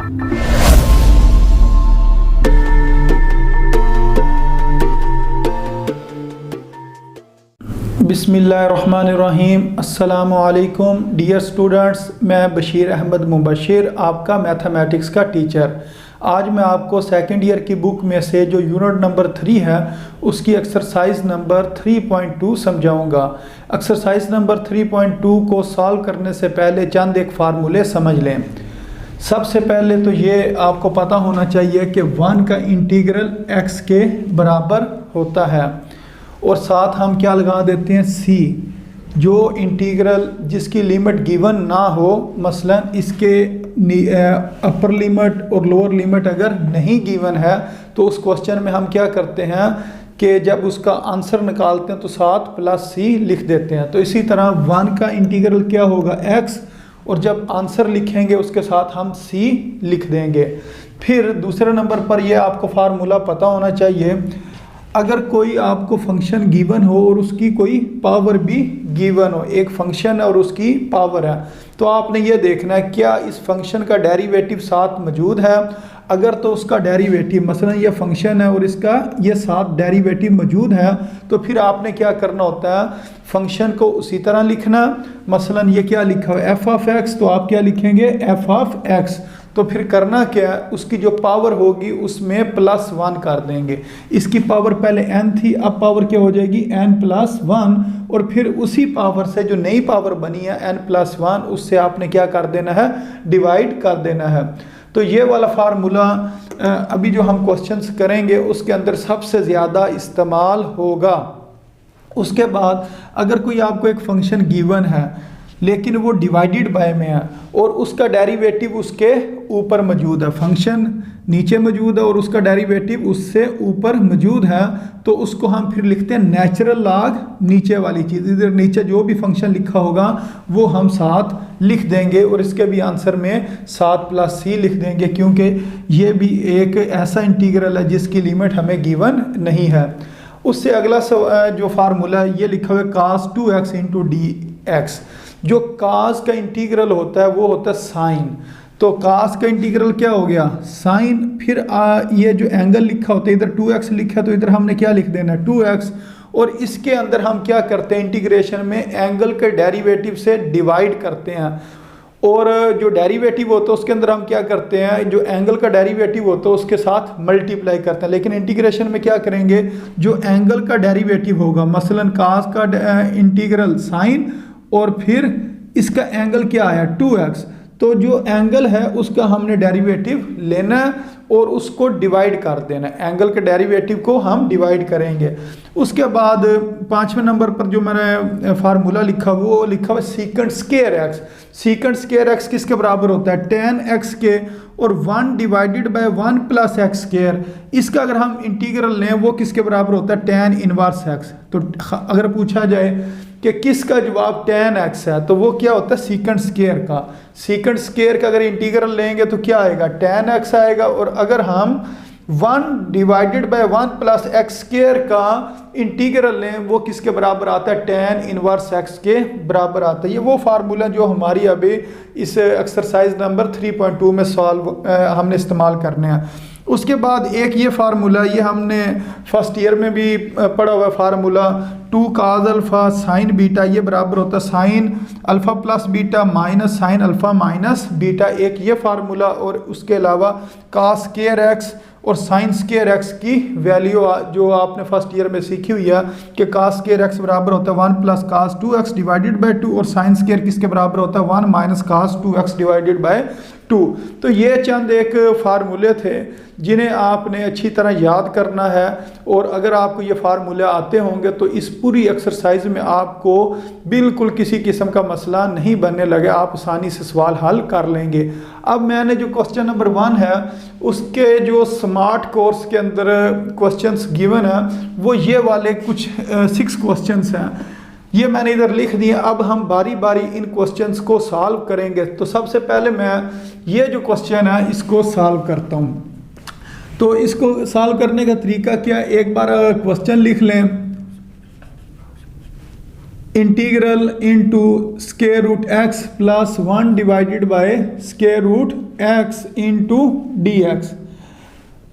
बिस्मिल्लाहिर्रहमानिर्रहीम। अस्सलामुअलैकुम dear students, मैं बशीर अहमद मुबशिर, आपका मैथमेटिक्स का टीचर। आज मैं आपको सेकंड ईयर की बुक में से जो यूनिट नंबर 3 है उसकी एक्सरसाइज नंबर 3.2 समझाऊंगा। एक्सरसाइज नंबर 3.2 को सॉल्व करने से पहले चंद एक फार्मूले समझ लें। सबसे पहले तो ये आपको पता होना चाहिए कि 1 का इंटीग्रल x के बराबर होता है और साथ हम क्या लगा देते हैं c। जो इंटीग्रल जिसकी लिमिट गिवन ना हो, मसलन इसके अपर लिमिट और लोअर लिमिट अगर नहीं गिवन है तो उस क्वेश्चन में हम क्या करते हैं कि जब उसका आंसर निकालते हैं तो 7 + c लिख देते हैं। तो इसी तरह 1 का इंटीग्रल क्या होगा x, और जब आंसर लिखेंगे उसके साथ हम c लिख देंगे। फिर दूसरे नंबर पर यह आपको फार्मूला पता होना चाहिए, अगर कोई आपको फंक्शन गिवन हो और उसकी कोई पावर भी गिवन हो, एक फंक्शन है और उसकी पावर है, तो आपने ये देखना है क्या इस फंक्शन का डेरिवेटिव साथ मौजूद है। अगर तो उसका डेरिवेटिव, मसलन ये फंक्शन है और इसका ये साथ डेरिवेटिव मौजूद है, तो फिर आपने क्या करना होता है, फंक्शन को उसी तरह लिखना। मसलन ये क्या लिखा हो f(x), तो आप क्या लिखेंगे f(x). तो फिर करना क्या है, उसकी जो पावर होगी उसमें +1 कर देंगे। इसकी पावर पहले n थी, अब पावर क्या हो जाएगी n+1, और फिर उसी पावर से जो नई पावर बनी है n+1, उससे आपने क्या कर देना है, डिवाइड कर देना है। तो ये वाला फार्मूला अभी जो हम क्वेश्चंस करेंगे उसके अंदर सबसे ज़्यादा इस्तेमाल होगा। उसके बाद अगर कोई आपको एक फंक्शन गिवन है लेकिन वो डिवाइडेड बाय में है और उसका डेरिवेटिव उसके ऊपर मौजूद है, फंक्शन नीचे मौजूद है और उसका डेरिवेटिव उससे ऊपर मौजूद है, तो उसको हम फिर लिखते हैं नेचुरल लॉग नीचे वाली चीज़। इधर नीचे जो भी फंक्शन लिखा होगा वो हम 7 लिख देंगे और इसके भी आंसर में 7 + c लिख देंगे, क्योंकि ये भी एक ऐसा इंटीग्रल है जिसकी लिमिट हमें गिवन नहीं है। उससे अगला जो फार्मूला है ये लिखा हुआ है cos 2x × dx। जो cos का इंटीग्रल होता है वो होता है साइन। तो cos का इंटीग्रल क्या हो गया, साइन। फिर ये जो एंगल लिखा होता है, इधर 2x लिखा है तो इधर हमने क्या लिख देना है 2x, और इसके अंदर हम क्या करते हैं, इंटीग्रेशन में एंगल के डेरिवेटिव से डिवाइड करते हैं, और जो डेरिवेटिव होता है उसके अंदर हम क्या करते हैं, जो एंगल का डेरिवेटिव होता है उसके साथ मल्टीप्लाई करते हैं। लेकिन इंटीग्रेशन में क्या करेंगे, जो एंगल का डेरिवेटिव होगा, मसलन cos का इंटीग्रल साइन और फिर इसका एंगल क्या आया 2x, तो जो एंगल है उसका हमने डेरिवेटिव लेना है और उसको डिवाइड कर देना है। एंगल के डेरिवेटिव को हम डिवाइड करेंगे। उसके बाद 5वें नंबर पर जो मैंने फार्मूला लिखा वो लिखा हुआ secant square x। Secant square x किसके बराबर होता है, tan x के, और 1 डिवाइडेड बाय 1 + x²। इसका अगर हम इंटीग्रल लें वो किसके बराबर होता है, tan इनवर्स x। तो अगर पूछा जाए कि किसका जवाब tan x है, तो वो क्या होता है, सीकेंट स्क्वायर का। सीकेंट स्क्वायर का अगर इंटीग्रल लेंगे तो क्या आएगा, tan x आएगा। और अगर हम 1 डिवाइडेड बाय 1 + x² का इंटीग्रल लें वो किसके बराबर आता है, tan इनवर्स x के बराबर आता है। ये वो फार्मूला जो हमारी अभी इस एक्सरसाइज नंबर 3.2 में हमने इस्तेमाल करने हैं। उसके बाद एक ये फार्मूला, ये हमने फर्स्ट ईयर में भी पढ़ा हुआ formula, 2 cos alpha sin beta, ये बराबर होता है sin alpha + beta minus sin alpha minus beta. एक ये फार्मूला, और उसके अलावा cos स्क्वायर x और sin स्क्वायर x की वैल्यू जो आपने फर्स्ट ईयर में सीखी हुई है कि cos स्क्वायर x बराबर होता है 1 + cos 2x डिवाइडेड बाय 2, और sin स्क्वायर किसके बराबर होता है 1 - cos 2x डिवाइडेड बाय 2। तो ये चंद एक फार्मूले थे जिन्हें आपने अच्छी तरह याद करना है, और अगर आपको ये फार्मूले आते होंगे तो इस पूरी एक्सरसाइज में आपको बिल्कुल किसी किस्म का मसला नहीं बनने लगे, आप आसानी से सवाल हल कर लेंगे। अब मैंने जो क्वेश्चन नंबर 1 है उसके जो स्मार्ट कोर्स के अंदर क्वेश्चंस गिवन है वो ये वाले कुछ 6 क्वेश्चंस हैं, ये मैंने इधर लिख दिए। अब हम बारी बारी इन क्वेश्चंस को सॉल्व करेंगे। तो सबसे पहले मैं ये जो क्वेश्चन है इसको सॉल्व करता हूँ। तो इसको सॉल्व करने का तरीका क्या, एक बार क्वेश्चन लिख लें, integral into square root X plus 1 divided by square root X into D X.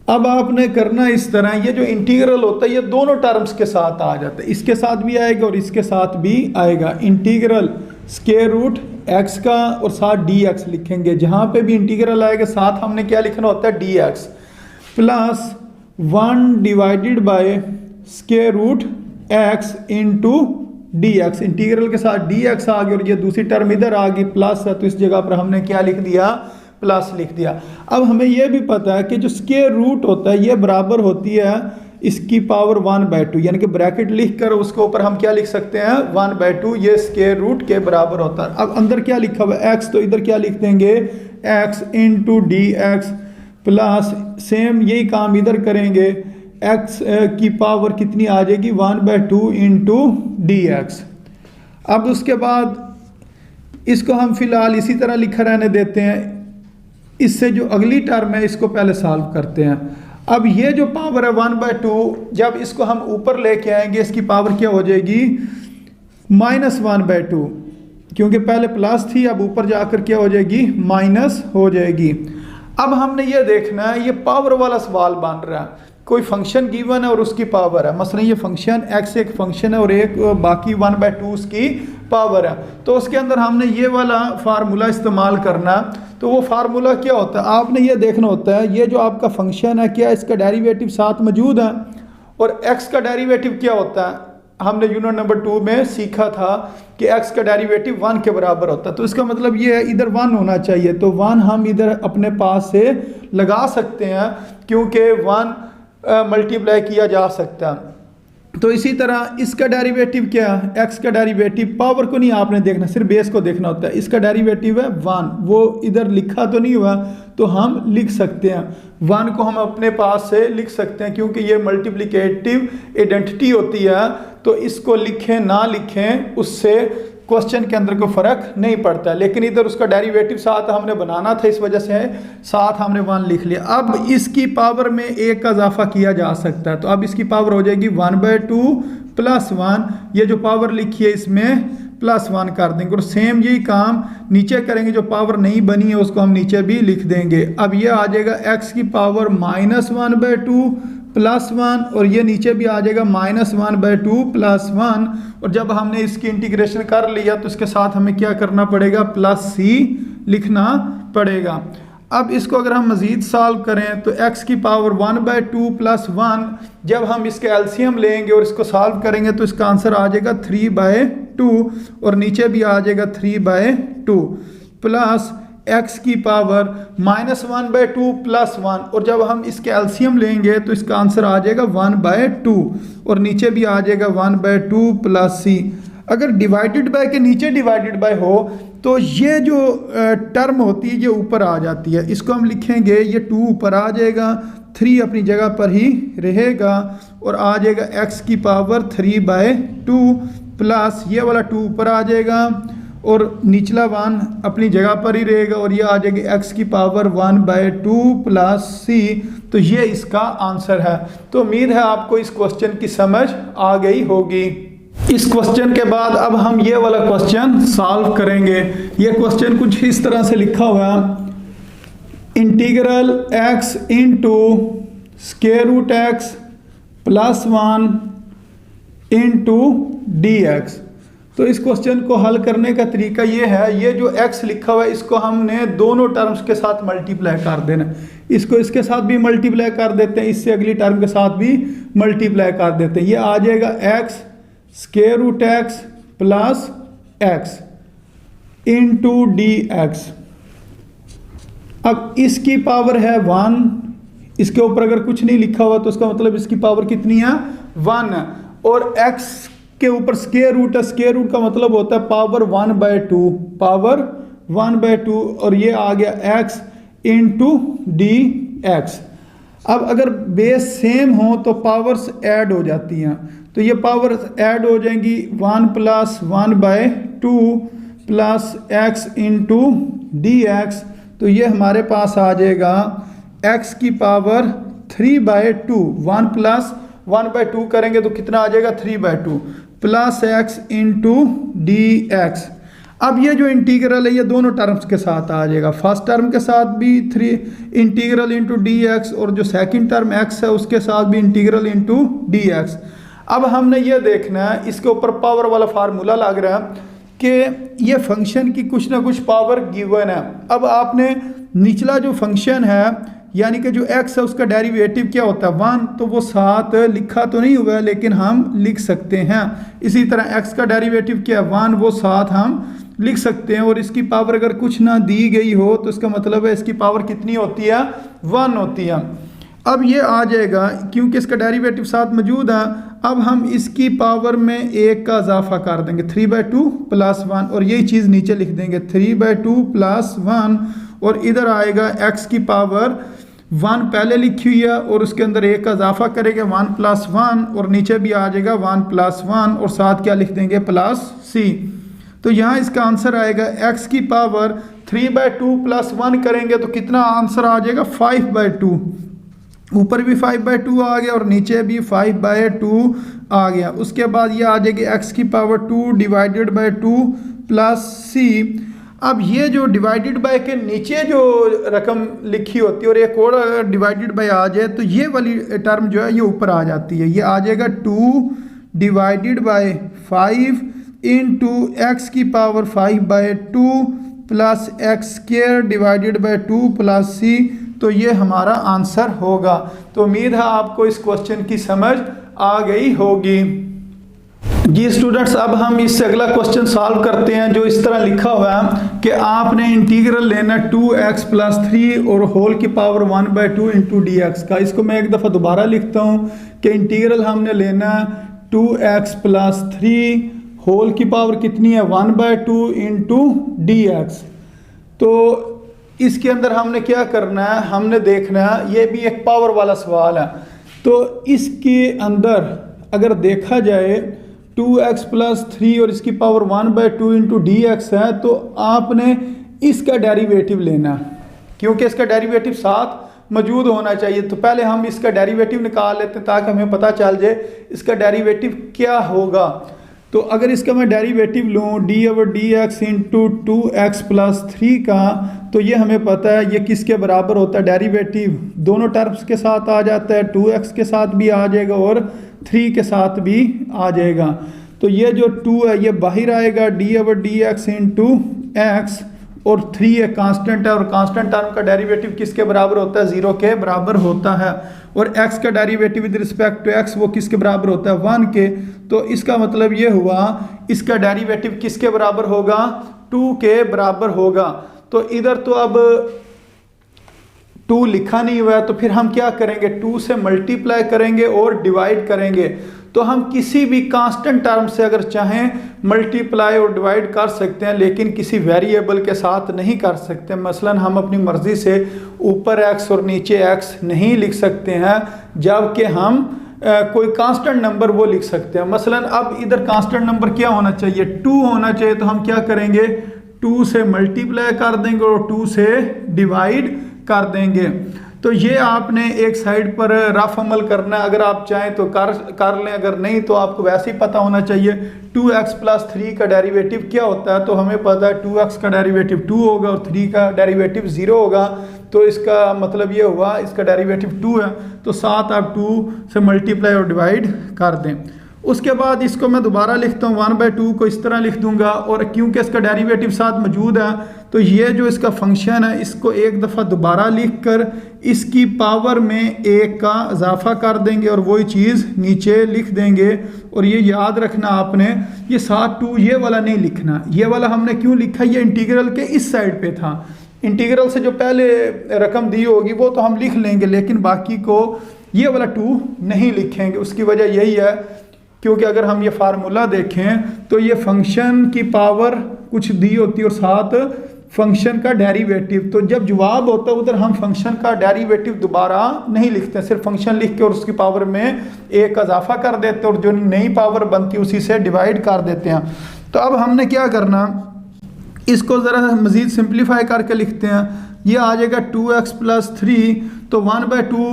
अब आपने करना इस तरह, ये जो इंटीग्रल होता है ये दोनों टर्म्स के साथ आ जाता है, इसके साथ भी आएगा और इसके साथ भी आएगा। इंटीग्रल स्क्वायर रूट एक्स का और साथ डी एक्स लिखेंगे, जहाँ पे भी इंटीग्रल आएगा साथ हमने क्या लिखना होता है, D X plus 1 divided by square root X into D X. Integral के साथ डी एक्स आ गया और ये दूसरी टर्म इधर आ गई प्लस है, तो इस जगह पर हमने क्या लिख दिया, प्लस लिख दिया। अब हमें यह भी पता है कि जो स्क्वायर रूट होता है ये बराबर होती है इसकी पावर 1/2, यानी कि ब्रैकेट लिख कर उसके ऊपर हम क्या लिख सकते हैं, 1/2, ये स्क्वायर रूट के बराबर होता है। अब अंदर क्या लिखा हुआ है, एक्स, तो इधर क्या लिख देंगे, x into D X plus same यही काम इधर करेंगे, एक्स की पावर कितनी आ जाएगी, 1/2 इंटू डी एक्स। अब उसके बाद इसको हम फिलहाल इसी तरह लिखा रहने देते हैं, इससे जो अगली टर्म है इसको पहले सॉल्व करते हैं। अब ये जो पावर है 1/2, जब इसको हम ऊपर लेके आएंगे इसकी पावर क्या हो जाएगी, -1/2, क्योंकि पहले प्लस थी, अब ऊपर जाकर क्या हो जाएगी, माइनस हो जाएगी। अब हमने ये देखना है, ये पावर वाला सवाल बन रहा है, कोई फंक्शन गिवन है और उसकी पावर है, मसलन ये फंक्शन x एक फंक्शन है और एक बाकी 1/2 उसकी पावर है, तो उसके अंदर हमने ये वाला फार्मूला इस्तेमाल करना। तो वो फार्मूला क्या होता है, आपने ये देखना होता है, ये जो आपका फंक्शन है क्या इसका डेरिवेटिव साथ मौजूद है, और x का डेरिवेटिव क्या होता है, हमने यूनिट नंबर 2 में सीखा था कि x का डेरिवेटिव 1 के बराबर होता है। तो इसका मतलब ये है इधर 1 होना चाहिए, तो 1 हम इधर अपने पास से लगा सकते हैं क्योंकि 1 मल्टीप्लाई किया जा सकता है। तो इसी तरह इसका डेरिवेटिव क्या है, x का डेरिवेटिव, पावर को नहीं आपने देखना, सिर्फ बेस को देखना होता है। इसका डेरिवेटिव है 1, वो इधर लिखा तो नहीं हुआ, तो हम लिख सकते हैं 1 को हम अपने पास से लिख सकते हैं, क्योंकि ये मल्टीप्लिकेटिव आइडेंटिटी होती है, तो इसको लिखें ना लिखें उससे क्वेश्चन के अंदर कोई फ़र्क नहीं पड़ता। लेकिन इधर उसका डेरिवेटिव साथ हमने बनाना था, इस वजह से साथ हमने 1 लिख लिया। अब इसकी पावर में 1 का इजाफा किया जा सकता है, तो अब इसकी पावर हो जाएगी 1/2 प्लस 1, ये जो पावर लिखी है इसमें प्लस 1 कर देंगे, और सेम यही काम नीचे करेंगे, जो पावर नहीं बनी है उसको हम नीचे भी लिख देंगे। अब ये आ जाएगा x की पावर -1/2 प्लस 1, और ये नीचे भी आ जाएगा -1/2 प्लस 1, और जब हमने इसकी इंटीग्रेशन कर लिया तो इसके साथ हमें क्या करना पड़ेगा, +c लिखना पड़ेगा। अब इसको अगर हम मज़ीद सॉल्व करें तो x की पावर 1/2 प्लस 1, जब हम इसके एलसीएम लेंगे और इसको सॉल्व करेंगे तो इसका आंसर आ जाएगा 3/2, और नीचे भी आ जाएगा 3/2 प्लस x की पावर -1/2 प्लस 1, और जब हम इसके एलसीएम लेंगे तो इसका आंसर आ जाएगा 1/2, और नीचे भी आ जाएगा 1/2 प्लस c। अगर डिवाइडेड बाय के नीचे डिवाइडेड बाय हो तो ये जो टर्म होती है ये ऊपर आ जाती है, इसको हम लिखेंगे, ये 2 ऊपर आ जाएगा, 3 अपनी जगह पर ही रहेगा, और आ जाएगा x की पावर 3/2 प्लस ये वाला 2 ऊपर आ जाएगा, और निचला 1 अपनी जगह पर ही रहेगा, और ये आ जाएगी x की पावर 1/2 प्लस c। तो ये इसका आंसर है। तो उम्मीद है आपको इस क्वेश्चन की समझ आ गई होगी। इस क्वेश्चन के बाद अब हम ये वाला क्वेश्चन सॉल्व करेंगे। ये क्वेश्चन कुछ इस तरह से लिखा हुआ है, integral x into square root X plus 1 into D X. तो इस क्वेश्चन को हल करने का तरीका ये है, ये जो x लिखा हुआ है इसको हमने दोनों टर्म्स के साथ मल्टीप्लाई कर देना, इसको इसके साथ भी मल्टीप्लाई कर देते हैं, इससे अगली टर्म के साथ भी मल्टीप्लाई कर देते हैं। ये आ जाएगा x square root X plus X into D X. अब इसकी पावर है 1, इसके ऊपर अगर कुछ नहीं लिखा हुआ तो उसका मतलब इसकी पावर कितनी है, 1, और x के ऊपर स्क्वायर रूट है, स्क्वायर रूट का मतलब होता है पावर 1/2, पावर 1/2, और ये आ गया x इंटू डी एक्स। अब अगर बेस सेम हो तो पावर्स ऐड हो जाती हैं, तो ये पावर ऐड हो जाएंगी, 1 plus 1/2 plus x into D X. तो ये हमारे पास आ जाएगा x की पावर 3/2, 1 प्लस 1/2 करेंगे तो कितना आ जाएगा, 3/2 plus X into D X. अब ये जो इंटीग्रल है ये दोनों टर्म्स के साथ आ जाएगा, फर्स्ट टर्म के साथ भी 3 इंटीग्रल इंटू डी एक्स और जो सेकंड टर्म एक्स है उसके साथ भी इंटीग्रल इंटू डी एक्स। अब हमने ये देखना है, इसके ऊपर पावर वाला फार्मूला लग रहा है कि ये फंक्शन की कुछ ना कुछ पावर गिवन है। अब आपने निचला जो फंक्शन है यानी कि जो x है उसका डेरिवेटिव क्या होता है 1, तो वो साथ लिखा तो नहीं हुआ है लेकिन हम लिख सकते हैं। इसी तरह x का डेरिवेटिव क्या है 1, वो साथ हम लिख सकते हैं। और इसकी पावर अगर कुछ ना दी गई हो तो इसका मतलब है इसकी पावर कितनी होती है 1 होती है। अब ये आ जाएगा क्योंकि इसका डेरिवेटिव साथ मौजूद है। अब हम इसकी पावर में 1 का इजाफा कर देंगे 3/2 + 1 और यही चीज़ नीचे लिख देंगे 3/2 + 1 और इधर आएगा x की पावर 1 पहले लिखी हुई है और उसके अंदर 1 का इजाफा करेंगे 1 + 1 और नीचे भी आ जाएगा 1 + 1 और साथ क्या लिख देंगे +c। तो यहाँ इसका आंसर आएगा x की पावर 3/2 + 1 करेंगे तो कितना आंसर आ जाएगा 5/2। ऊपर भी 5/2 आ गया और नीचे भी 5/2 आ गया। उसके बाद ये आ जाएगी x की पावर 2 / 2 + c। अब ये जो डिवाइडेड बाय के नीचे जो रकम लिखी होती है और एक और डिवाइडेड बाय आ जाए तो ये वाली टर्म जो है ये ऊपर आ जाती है। ये आ जाएगा 2 / 5 इंटू एक्स की पावर 5/2 + x² / 2 + c। तो ये हमारा आंसर होगा। तो उम्मीद है आपको इस क्वेश्चन की समझ आ गई होगी। जी स्टूडेंट्स, अब हम इससे अगला क्वेश्चन सॉल्व करते हैं जो इस तरह लिखा हुआ है कि आपने इंटीग्रल लेना 2x + 3 और होल की पावर 1/2 इंटू dx का। इसको मैं एक दफ़ा दोबारा लिखता हूँ कि इंटीग्रल हमने लेना 2x + 3 होल की पावर कितनी है 1/2 इंटू dx। तो इसके अंदर हमने क्या करना है, हमने देखना है, ये भी एक पावर वाला सवाल है। तो इसके अंदर अगर देखा जाए 2x + 3 और इसकी पावर 1/2 इंटू dx है तो आपने इसका डेरिवेटिव लेना क्योंकि इसका डेरिवेटिव साथ मौजूद होना चाहिए। तो पहले हम इसका डेरिवेटिव निकाल लेते हैं ताकि हमें पता चल जाए इसका डेरिवेटिव क्या होगा। तो अगर इसका मैं डेरिवेटिव लूँ d/dx इंटू 2x + 3 का, तो ये हमें पता है ये किसके बराबर होता है, डेरिवेटिव दोनों टर्म्स के साथ आ जाता है, 2x के साथ भी आ जाएगा और 3 के साथ भी आ जाएगा। तो ये जो 2 है ये बाहर आएगा d/dx इंटू x और 3 एक कांस्टेंट है और कांस्टेंट टर्म का डेरिवेटिव किसके बराबर होता है 0 के बराबर होता है। और x का derivative with respect to x वो किसके बराबर होता है 1 के। तो इसका मतलब ये हुआ इसका डेरिवेटिव किसके बराबर होगा 2 के बराबर होगा। तो इधर तो अब 2 लिखा नहीं हुआ है तो फिर हम क्या करेंगे 2 से मल्टीप्लाई करेंगे और डिवाइड करेंगे। तो हम किसी भी कांस्टेंट टर्म से अगर चाहें मल्टीप्लाई और डिवाइड कर सकते हैं लेकिन किसी वेरिएबल के साथ नहीं कर सकते। मसलन हम अपनी मर्ज़ी से ऊपर x और नीचे x नहीं लिख सकते हैं जबकि हम कोई कांस्टेंट नंबर वो लिख सकते हैं। मसलन अब इधर कांस्टेंट नंबर क्या होना चाहिए 2 होना चाहिए। तो हम क्या करेंगे 2 से मल्टीप्लाई कर देंगे और 2 से डिवाइड कर देंगे। तो ये आपने एक साइड पर रफ अमल करना है, अगर आप चाहें तो कर लें, अगर नहीं तो आपको वैसे ही पता होना चाहिए 2x + 3 का डेरिवेटिव क्या होता है। तो हमें पता है 2x का डेरिवेटिव 2 होगा और 3 का डेरिवेटिव 0 होगा। तो इसका मतलब ये हुआ इसका डेरिवेटिव 2 है तो साथ आप 2 से मल्टीप्लाई और डिवाइड कर दें। उसके बाद इसको मैं दोबारा लिखता हूँ 1/2 को इस तरह लिख दूंगा और क्योंकि इसका डेरिवेटिव साथ मौजूद है तो ये जो इसका फंक्शन है इसको एक दफ़ा दोबारा लिखकर इसकी पावर में 1 का इजाफा कर देंगे और वही चीज़ नीचे लिख देंगे। और ये याद रखना आपने ये साथ 2 ये वाला नहीं लिखना, ये वाला हमने क्यों लिखा, ये इंटीग्रल के इस साइड पे था। इंटीग्रल से जो पहले रकम दी होगी वो तो हम लिख लेंगे लेकिन बाकी को ये वाला 2 नहीं लिखेंगे। उसकी वजह यही है क्योंकि अगर हम ये फार्मूला देखें तो ये फंक्शन की पावर कुछ दी होती है और साथ फंक्शन का डेरिवेटिव। तो जब जवाब होता है उधर हम फंक्शन का डेरिवेटिव दोबारा नहीं लिखते, सिर्फ फंक्शन लिख के और उसकी पावर में 1 का इजाफा कर देते और जो नई पावर बनती है उसी से डिवाइड कर देते हैं। तो अब हमने क्या करना इसको ज़रा मज़ीद सिंप्लीफाई करके लिखते हैं। ये आ जाएगा 2x + 3 तो 1/2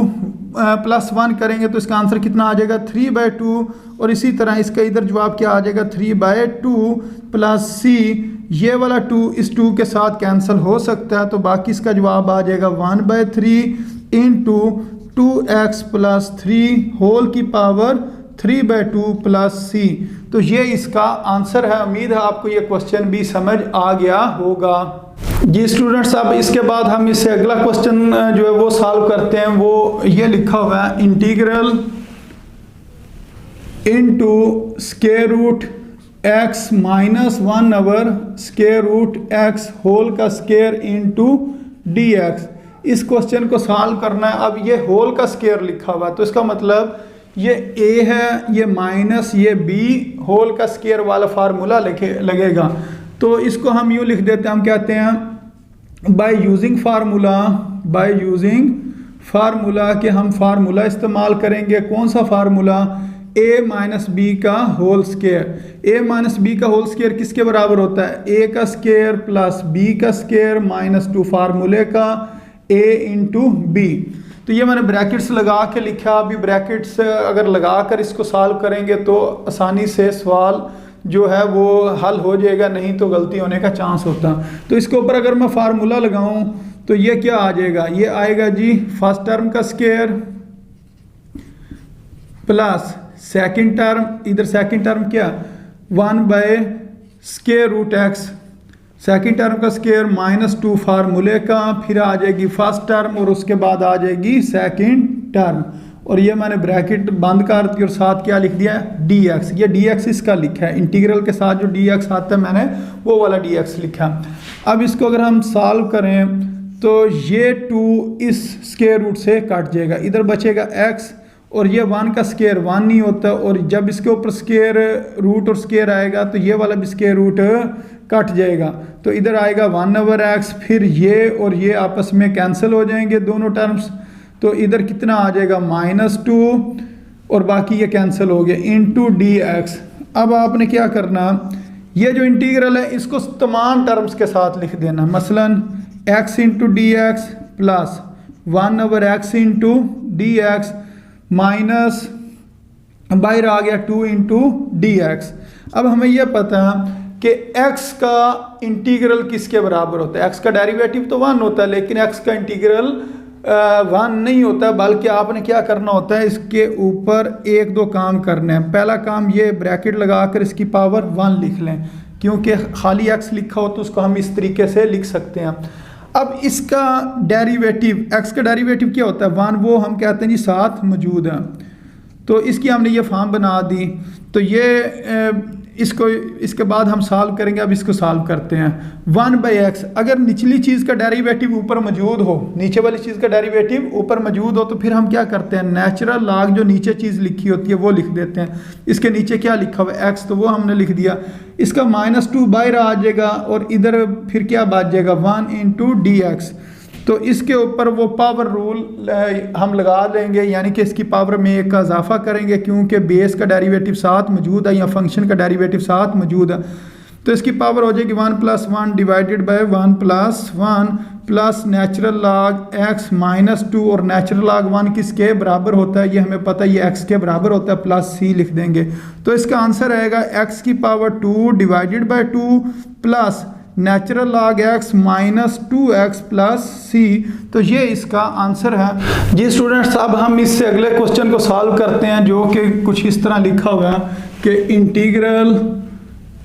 प्लस 1 करेंगे तो इसका आंसर कितना आ जाएगा 3/2। और इसी तरह इसका इधर जवाब क्या आ जाएगा 3/2 प्लस सी। ये वाला 2 इस 2 के साथ कैंसिल हो सकता है, तो बाकी इसका जवाब आ जाएगा 1/3 इंटू 2x प्लस 3 होल की पावर 3/2 प्लस सी। तो ये इसका आंसर है। उम्मीद है आपको ये क्वेश्चन भी समझ आ गया होगा। जी स्टूडेंट्स, अब इसके बाद हम इससे अगला क्वेश्चन जो है वो सॉल्व करते हैं। वो ये लिखा हुआ है integral into square root x minus 1/, square root x whole का स्क्वायर इंटू dx। इस क्वेश्चन को सॉल्व करना है। अब ये होल का स्क्वायर लिखा हुआ है तो इसका मतलब ये a है, ये माइनस ये b होल का स्क्वायर वाला फार्मूला लगेगा। तो इसको हम यूँ लिख देते हैं, हम कहते हैं बाय यूजिंग फार्मूला कि हम फार्मूला इस्तेमाल करेंगे। कौन सा फार्मूला? a माइनस बी का whole square. a minus B का होल स्क्वायर किसके बराबर होता है? a का स्क्वायर प्लस b का स्क्वायर माइनस 2 फार्मूले का a इंटू b। तो ये मैंने ब्रैकेट्स लगा के लिखा। अभी ब्रैकेट्स अगर लगा कर इसको सॉल्व करेंगे तो आसानी से सवाल जो है वो हल हो जाएगा, नहीं तो गलती होने का चांस होता। तो इसके ऊपर अगर मैं फार्मूला लगाऊं तो ये क्या आ जाएगा? ये आएगा जी फर्स्ट टर्म का स्क्वायर प्लस सेकंड टर्म, इधर सेकंड टर्म क्या 1/स्क्वायर रूट x, सेकंड टर्म का स्क्वायर माइनस 2 फार्मूले का, फिर आ जाएगी फर्स्ट टर्म और उसके बाद आ जाएगी सेकंड टर्म। और ये मैंने ब्रैकेट बंद कर दी और साथ क्या लिख दिया dx। ये dx इसका लिखा है, इंटीग्रल के साथ जो dx आता है मैंने वो वाला dx लिखा। अब इसको अगर हम सॉल्व करें तो ये 2 इस स्क्वायर रूट से कट जाएगा, इधर बचेगा x और ये 1 का स्क्वायर 1 नहीं होता। और जब इसके ऊपर स्क्वायर रूट और स्क्वायर आएगा तो ये वाला भी स्क्वायर रूट कट जाएगा, तो इधर आएगा 1/x। फिर ये और ये आपस में कैंसिल हो जाएंगे दोनों टर्म्स, तो इधर कितना आ जाएगा -2 और बाकी ये कैंसिल हो गया इंटू dx। अब आपने क्या करना, ये जो इंटीग्रल है इसको तमाम टर्म्स के साथ लिख देना। मसलन x into dx plus 1/x into dx minus बाहर आ गया 2 इंटू dx। अब हमें यह पता कि x का इंटीग्रल किसके बराबर होता है? x का डेरिवेटिव तो 1 होता है, लेकिन x का इंटीग्रल 1 नहीं होता, बल्कि आपने क्या करना होता है, इसके ऊपर 1-2 काम करने हैं। पहला काम ये ब्रैकेट लगाकर इसकी पावर 1 लिख लें, क्योंकि खाली x लिखा हो तो उसको हम इस तरीके से लिख सकते हैं। अब इसका डेरिवेटिव, x का डेरिवेटिव क्या होता है 1, वो हम कहते हैं जी साथ मौजूद है। तो इसकी हमने ये फॉर्म बना दी। तो ये इसको इसके बाद हम सॉल्व करेंगे। अब इसको सॉल्व करते हैं। 1/x, अगर निचली चीज़ का डेरिवेटिव ऊपर मौजूद हो, नीचे वाली चीज़ का डेरिवेटिव ऊपर मौजूद हो, तो फिर हम क्या करते हैं, नेचुरल लॉग जो नीचे चीज़ लिखी होती है वो लिख देते हैं। इसके नीचे क्या लिखा हुआ है x, तो वो हमने लिख दिया। इसका -2 बाहर आ जाएगा और इधर फिर क्या बच जाएगा 1 इंटू dx। तो इसके ऊपर वो पावर रूल हम लगा लेंगे, यानी कि इसकी पावर में 1 का इजाफा करेंगे, क्योंकि बेस का डेरिवेटिव साथ मौजूद है या फंक्शन का डेरिवेटिव साथ मौजूद है। तो इसकी पावर हो जाएगी 1 + 1 divided bye 1 + 1 plus natural log x -2, और नेचुरल लॉग 1 किसके बराबर होता है ये हमें पता है, ये x के बराबर होता है, प्लस c लिख देंगे। तो इसका आंसर आएगा x की power 2 divided bye 2 plus natural log x -2x plus c। तो ये इसका आंसर है। जी स्टूडेंट्स, अब हम इससे अगले क्वेश्चन को सॉल्व करते हैं, जो कि कुछ इस तरह लिखा हुआ है कि integral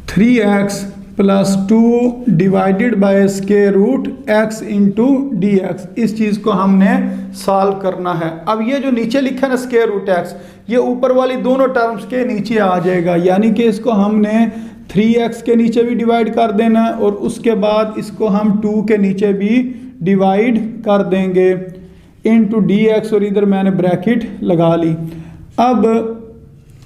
3x + 2 divided by square root x into dx। इस चीज़ को हमने सॉल्व करना है। अब ये जो नीचे लिखा है ना स्क्वायर रूट x, ये ऊपर वाली दोनों टर्म्स के नीचे आ जाएगा, यानी कि इसको हमने 3x के नीचे भी डिवाइड कर देना है और उसके बाद इसको हम 2 के नीचे भी डिवाइड कर देंगे इंटू dx, और इधर मैंने ब्रैकेट लगा ली। अब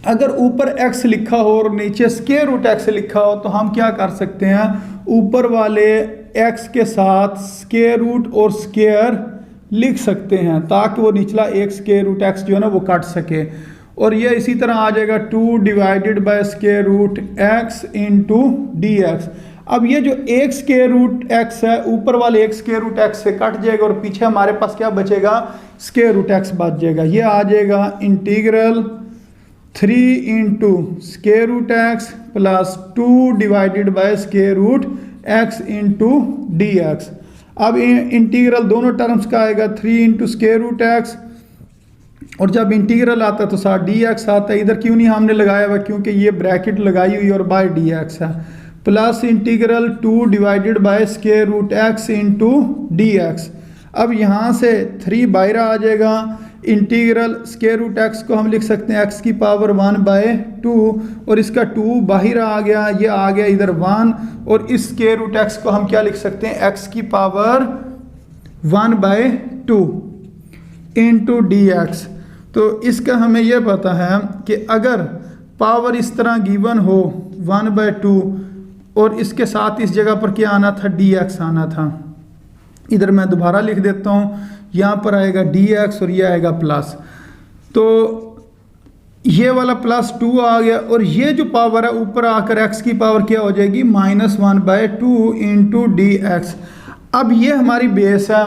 अगर ऊपर x लिखा हो और नीचे स्क्वायर रूट x लिखा हो तो हम क्या कर सकते हैं, ऊपर वाले x के साथ स्क्वायर रूट और स्क्वायर लिख सकते हैं, ताकि वो निचला एक स्क्वायर रूट x जो है ना वो काट सके। और ये इसी तरह आ जाएगा 2 divided by square root x into dx। अब ये जो एक स्क्वायर रूट एक्स है, ऊपर वाले एक स्क्वायर रूट एक्स से कट जाएगा और पीछे हमारे पास क्या बचेगा, स्क्वायर रूट एक्स बच जाएगा। ये आ जाएगा integral 3 into square root X plus 2 divided by square root X into D X. अब इंटीग्रल दोनों टर्म्स का आएगा 3 इंटू स्क्वायर रूट एक्स, और जब इंटीग्रल आता है तो साथ डी एक्स आता है। इधर क्यों नहीं हमने लगाया हुआ, क्योंकि ये ब्रैकेट लगाई हुई और बाय डी एक्स है, plus integral 2 divided by square root X into D X. अब यहाँ से 3 बाहर आ जाएगा, इंटीग्रल स्क्वायर रूट एक्स को हम लिख सकते हैं एक्स की पावर 1/2, और इसका 2 बाहर आ गया, ये आ गया इधर 1, और इस स्क्वायर रूट एक्स को हम क्या लिख सकते हैं, एक्स की पावर 1/2 इंटू डी एक्स। तो इसका हमें यह पता है कि अगर पावर इस तरह गिवन हो 1/2 और इसके साथ इस जगह पर क्या आना था, डी एक्स आना था। इधर मैं दोबारा लिख देता हूँ, यहाँ पर आएगा डी एक्स और ये आएगा प्लस, तो ये वाला +2 आ गया, और ये जो पावर है ऊपर आकर x की पावर क्या हो जाएगी, -1/2 इंटू डी एक्स। अब ये हमारी बेस है,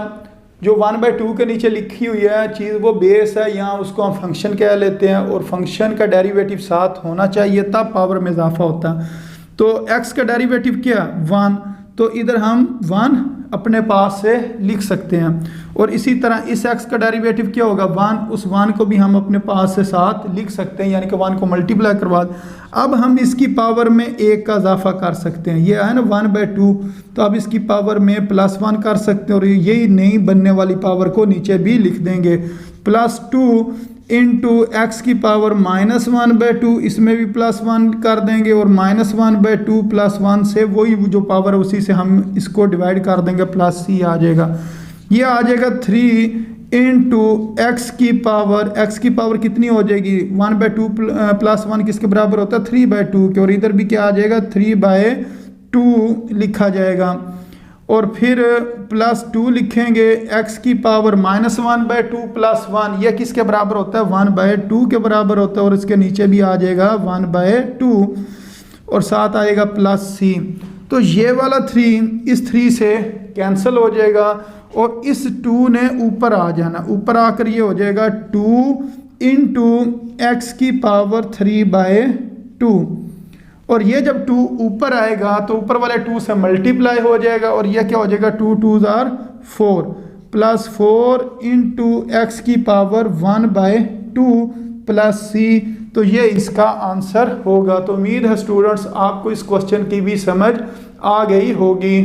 जो 1/2 के नीचे लिखी हुई है चीज़ वो बेस है, यहाँ उसको हम फंक्शन कह लेते हैं, और फंक्शन का डेरिवेटिव साथ होना चाहिए तब पावर में इजाफा होता है। तो x का डेरिवेटिव क्या 1, तो इधर हम 1 अपने पास से लिख सकते हैं, और इसी तरह इस x का डेरिवेटिव क्या होगा 1, उस 1 को भी हम अपने पास से साथ लिख सकते हैं, यानी कि 1 को मल्टीप्लाई करवा। अब हम इसकी पावर में 1 का इजाफा कर सकते हैं, ये है ना 1/2, तो अब इसकी पावर में +1 कर सकते हैं, और यही नई बनने वाली पावर को नीचे भी लिख देंगे, +2 इंटू एक्स की पावर -1/2, इसमें भी +1 कर देंगे, और -1/2 +1 से वही जो पावर है उसी से हम इसको डिवाइड कर देंगे, +c आ जाएगा। ये आ जाएगा 3 इंटू एक्स की पावर कितनी हो जाएगी, 1/2 +1 किसके बराबर होता है, 3/2 के, और इधर भी क्या आ जाएगा 3/2 लिखा जाएगा, और फिर +2 लिखेंगे, x की पावर -1/2 +1, यह किसके बराबर होता है 1/2 के बराबर होता है, और इसके नीचे भी आ जाएगा 1/2, और साथ आएगा +c। तो ये वाला 3 इस 3 से कैंसिल हो जाएगा, और इस 2 ने ऊपर आ जाना, ऊपर आकर ये हो जाएगा 2 इंटू एक्स की पावर 3/2, और ये जब 2 ऊपर आएगा तो ऊपर वाले 2 से मल्टीप्लाई हो जाएगा, और ये क्या हो जाएगा 2 2s are 4 +4 इंटू एक्स की पावर 1/2 +c। तो ये इसका आंसर होगा। तो उम्मीद है स्टूडेंट्स आपको इस क्वेश्चन की भी समझ आ गई होगी।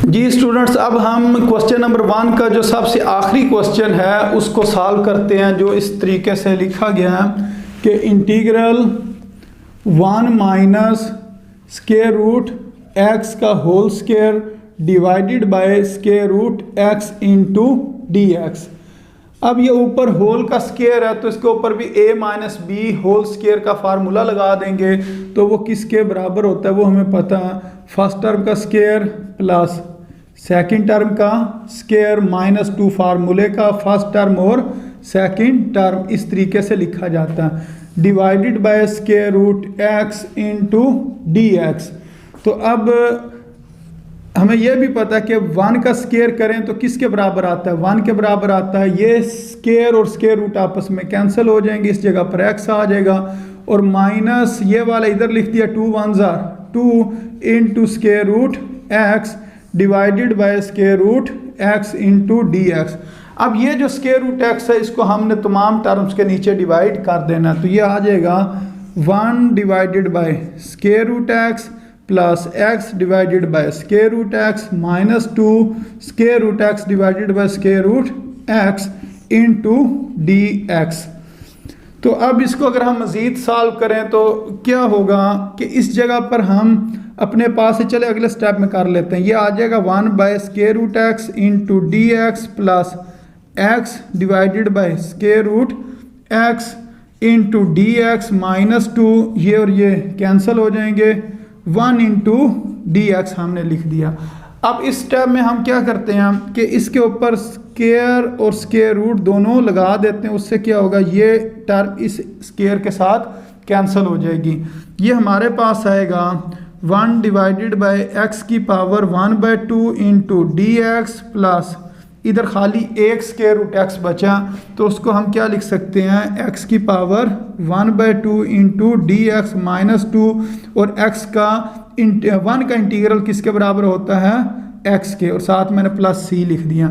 जी स्टूडेंट्स, अब हम क्वेश्चन नंबर 1 का जो सबसे आखिरी क्वेश्चन है उसको सॉल्व करते हैं, जो इस तरीके से लिखा गया है कि इंटीग्रल 1 - स्क्वायर रूट एक्स का whole square divided by square root X into D X. अब ये ऊपर होल का स्क्वायर है तो इसके ऊपर भी a - b होल स्क्वायर का फार्मूला लगा देंगे, तो वो किसके बराबर होता है वो हमें पता है, फर्स्ट टर्म का स्क्वायर प्लस सेकंड टर्म का स्क्वायर -2 फार्मूले का फर्स्ट टर्म और सेकंड टर्म, इस तरीके से लिखा जाता है, divided by square root X into D X. तो अब हमें यह भी पता है कि 1 का स्क्वायर करें तो किसके बराबर आता है, 1 के बराबर आता है। ये स्क्वायर और स्क्वायर रूट आपस में कैंसिल हो जाएंगे, इस जगह पर x आ जाएगा, और माइनस ये वाला इधर लिख दिया 2 1s are 2 into square root X divided by square root X into D X. अब ये जो स्क्वायर रूट एक्स है इसको हमने तमाम टर्म्स के नीचे डिवाइड कर देना, तो ये आ जाएगा 1 divided by square root X plus X divided by square root X -2 square root X divided by square root X into D X. तो अब इसको अगर हम मज़ीद सॉल्व करें तो क्या होगा कि इस जगह पर हम अपने पास से चले अगले स्टेप में कर लेते हैं। ये आ जाएगा 1 by square root X into D X plus X divided by square root X into D X -2, ये और ये कैंसिल हो जाएंगे, 1 इंटू डी एक्स हमने लिख दिया। अब इस स्टेप में हम क्या करते हैं कि इसके ऊपर स्क्वायर और स्क्वायर रूट दोनों लगा देते हैं, उससे क्या होगा ये टर्म इस स्क्वायर के साथ कैंसिल हो जाएगी। ये हमारे पास आएगा 1 डिवाइडेड बाय x की power 1/2 into D X plus इधर खाली एक स्क्वायर रूट एक्स बचा तो उसको हम क्या लिख सकते हैं, x की power 1/2 into D x minus 2 और x का 1 का इंटीग्रल किसके बराबर होता है, x के, और साथ मैंने प्लस c लिख दिया।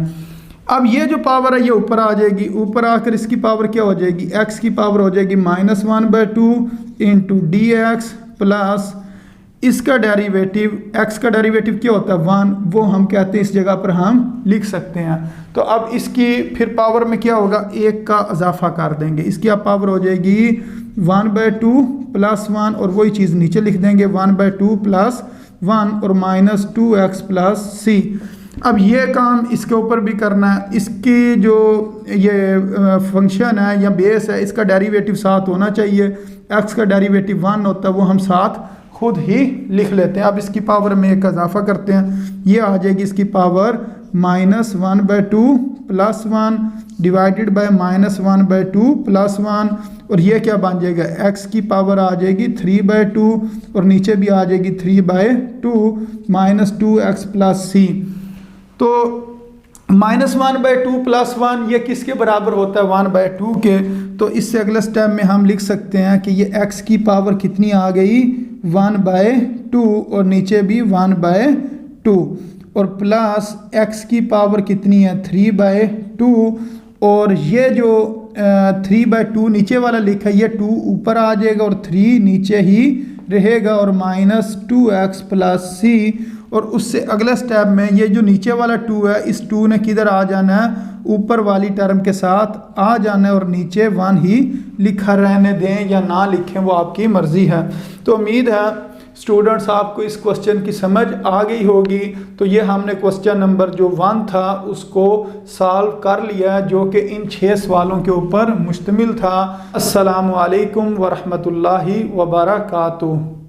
अब ये जो पावर है ये ऊपर आ जाएगी, ऊपर आकर इसकी पावर क्या हो जाएगी, x की पावर हो जाएगी -1/2 इंटू डी एक्स प्लस इसका डेरिवेटिव, x का डेरिवेटिव क्या होता है 1, वो हम कहते हैं इस जगह पर हम लिख सकते हैं। तो अब इसकी फिर पावर में क्या होगा, 1 का इजाफा कर देंगे, इसकी अब पावर हो जाएगी 1/2 प्लस 1 और वही चीज़ नीचे लिख देंगे 1/2 प्लस 1 और -2x प्लस c। अब ये काम इसके ऊपर भी करना है, इसकी जो ये फंक्शन है या बेस है इसका डेरिवेटिव साथ होना चाहिए, x का डेरिवेटिव 1 होता है वो हम साथ खुद ही लिख लेते हैं। अब इसकी पावर में एक इजाफा करते हैं, ये आ जाएगी इसकी power -1/2 plus 1 divided bye -1/2 plus 1 और ये क्या बन जाएगा, x की पावर आ जाएगी 3/2 और नीचे भी आ जाएगी 3/2 -2x प्लस c। तो -1/2 प्लस 1 ये किसके बराबर होता है, 1/2 के। तो इससे अगले स्टेप में हम लिख सकते हैं कि ये x की पावर कितनी आ गई 1/2 और नीचे भी 1/2 और प्लस x की पावर कितनी है 3/2 और ये जो 3/2 नीचे वाला लिखा है ये 2 ऊपर आ जाएगा और 3 नीचे ही रहेगा और -2x प्लस c। और उससे अगला स्टेप में ये जो नीचे वाला 2 है इस 2 ने किधर आ जाना है, ऊपर वाली टर्म के साथ आ जाना है और नीचे 1 ही लिखा रहने दें या ना लिखें वो आपकी मर्ज़ी है। तो उम्मीद है स्टूडेंट्स आपको इस क्वेश्चन की समझ आ गई होगी। तो ये हमने क्वेश्चन नंबर जो 1 था उसको सॉल्व कर लिया जो कि इन 6 सवालों के ऊपर मुश्तमिल था। अस्सलामु अलैकुम वरहमतुल्लाहि वबरकातुहू।